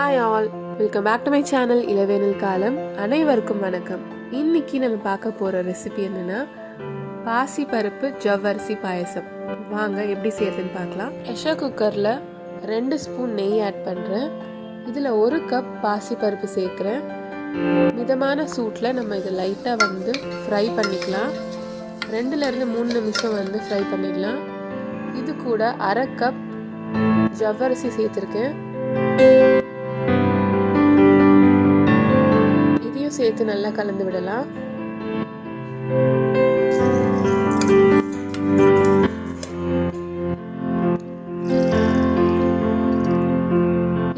Hi all, welcome back to my channel இளவேனில் காலம். அனைவருக்கும் வணக்கம். இன்னைக்கு நம்ம பார்க்க போகிற ரெசிபி என்னென்னா பாசி பருப்பு ஜவ்வரிசி பாயசம். வாங்க எப்படி செய்யறதுன்னு பார்க்கலாம். ப்ரெஷர் குக்கரில் 2 ஸ்பூன் நெய் ஆட் பண்ணுறேன். இதில் 1 கப் பாசி பருப்பு சேர்க்குறேன். மிதமான சூட்டில் நம்ம இதை லைட்டாக ஃப்ரை பண்ணிக்கலாம். 2லேருந்து 3 நிமிஷம் ஃப்ரை பண்ணிடலாம். இது கூட 1/2 கப் ஜவ்வரிசி சேர்த்துருக்கேன். இதையும் சேர்த்து நல்லா கலந்து விடலாம்.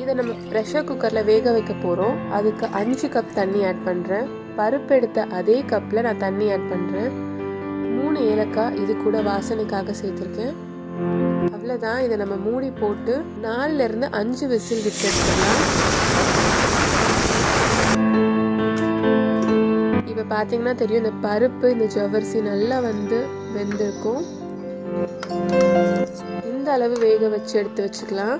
இதை நம்ம ப்ரெஷர் குக்கரில் வேக வைக்க போகிறோம். அதுக்கு 5 கப் தண்ணி ஆட் பண்ணுறேன். பருப்பு எடுத்த அதே கப்பில் நான் தண்ணி ஆட் பண்ணுறேன். 3 ஏலக்காய் இது கூட வாசனைக்காக சேர்த்துருக்கேன். அவ்வளோதான். இதை நம்ம மூடி போட்டு 4லேருந்து 5 விசில் விட்டு எடுத்துடலாம். இப்போ பார்த்தீங்கன்னா தெரியும், இந்த பருப்பு இந்த ஜவ்வரிசி நல்லா வெந்திருக்கும். இந்த அளவு வேக வச்சு எடுத்து வச்சுக்கலாம்.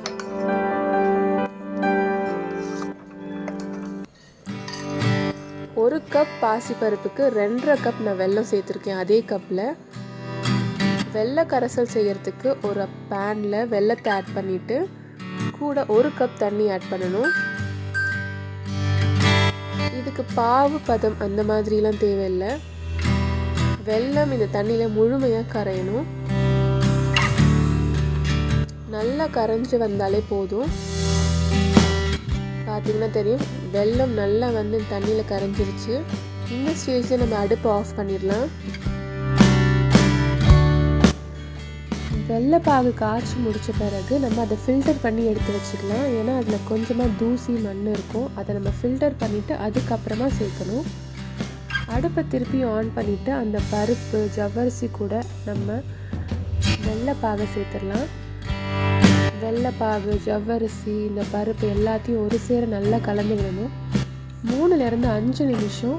ஒரு கப் பாசி பருப்புக்கு 2.5 கப் நான் வெல்லம் சேர்த்துருக்கேன். அதே கப்பில் வெள்ளை கரைசல் செய்யறதுக்கு ஒரு பேனில் வெள்ளத்தை ஆட் பண்ணிவிட்டு கூட 1 கப் தண்ணி ஆட் பண்ணணும். இதுக்கு பாவு பதம் அந்த மாதிரிலாம் தேவையில்லை. வெல்லம் இந்த தண்ணியில் முழுமையாக கரையணும். நல்லா கரைஞ்சி வந்தாலே போதும். பார்த்தீங்கன்னா தெரியும், வெல்லம் நல்லா தண்ணியில் கரைஞ்சிருச்சு. இந்த ஸ்டேஜில் நம்ம அடுப்பை ஆஃப் பண்ணிடலாம். வெள்ளைப்பாகு காய்ச்சி முடித்த பிறகு நம்ம அதை ஃபில்டர் பண்ணி எடுத்து வச்சுக்கலாம். ஏன்னா அதில் கொஞ்சமாக தூசி மண் இருக்கும். அதை நம்ம ஃபில்டர் பண்ணிவிட்டு அதுக்கப்புறமா சேர்க்கணும். அடுப்பை திருப்பி ஆன் பண்ணிவிட்டு அந்த பருப்பு ஜவ்வரிசி கூட நம்ம வெள்ளைப்பாகை சேர்த்துடலாம். வெள்ளைப்பாகு ஜவ்வரிசி இந்த பருப்பு எல்லாத்தையும் ஒரு சேர நல்லா கலந்து விடணும். 3லேருந்து 5 நிமிஷம்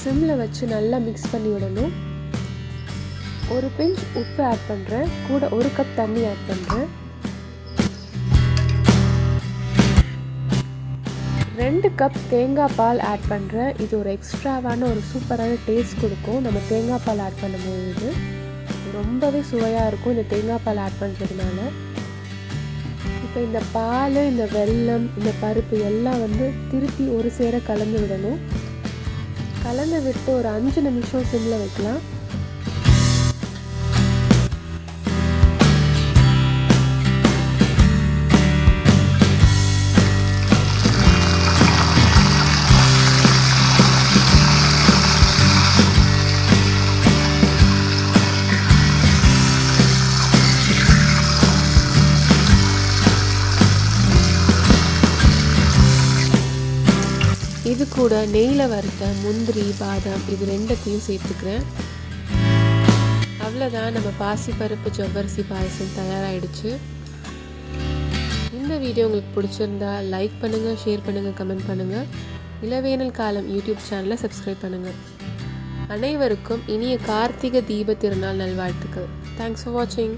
சிம்மில் வச்சு நல்லா மிக்ஸ் பண்ணி விடணும். ஒரு பிஞ்ச் உப்பு ஆட் பண்ணுறேன். கூட 1 கப் தண்ணி ஆட் பண்ணுறேன். 2 கப் தேங்காய் பால் ஆட் பண்ணுறேன். இது ஒரு எக்ஸ்ட்ராவான ஒரு சூப்பரான டேஸ்ட் கொடுக்கும். நம்ம தேங்காய் பால் ஆட் பண்ணும்போது ரொம்பவே சுவையாக இருக்கும் இந்த தேங்காய் பால் ஆட் பண்ணுறதுனால. இப்போ இந்த பால், இந்த வெல்லம், இந்த பருப்பு எல்லாம் திருப்பி ஒரு சேர கலந்து விடணும். கலந்து விட்டு ஒரு 5 நிமிஷம் சிம்மில் வைக்கலாம். இது கூட நெய்யில் வறுத்த முந்திரி, பாதாம் இது 2த்தையும் சேர்த்துக்கிறேன். அவ்வளோதான், நம்ம பாசி பருப்பு ஜவ்வரிசி பாயசம் தயாராகிடுச்சு. இந்த வீடியோ உங்களுக்கு பிடிச்சிருந்தா லைக் பண்ணுங்கள், ஷேர் பண்ணுங்கள், கமெண்ட் பண்ணுங்கள். இளவேனில் காலம் யூடியூப் சேனலை சப்ஸ்கிரைப் பண்ணுங்கள். அனைவருக்கும் இனிய கார்த்திகை தீப திருநாள் நல்வாழ்த்துக்கள். தேங்க்ஸ் ஃபார் வாட்சிங்.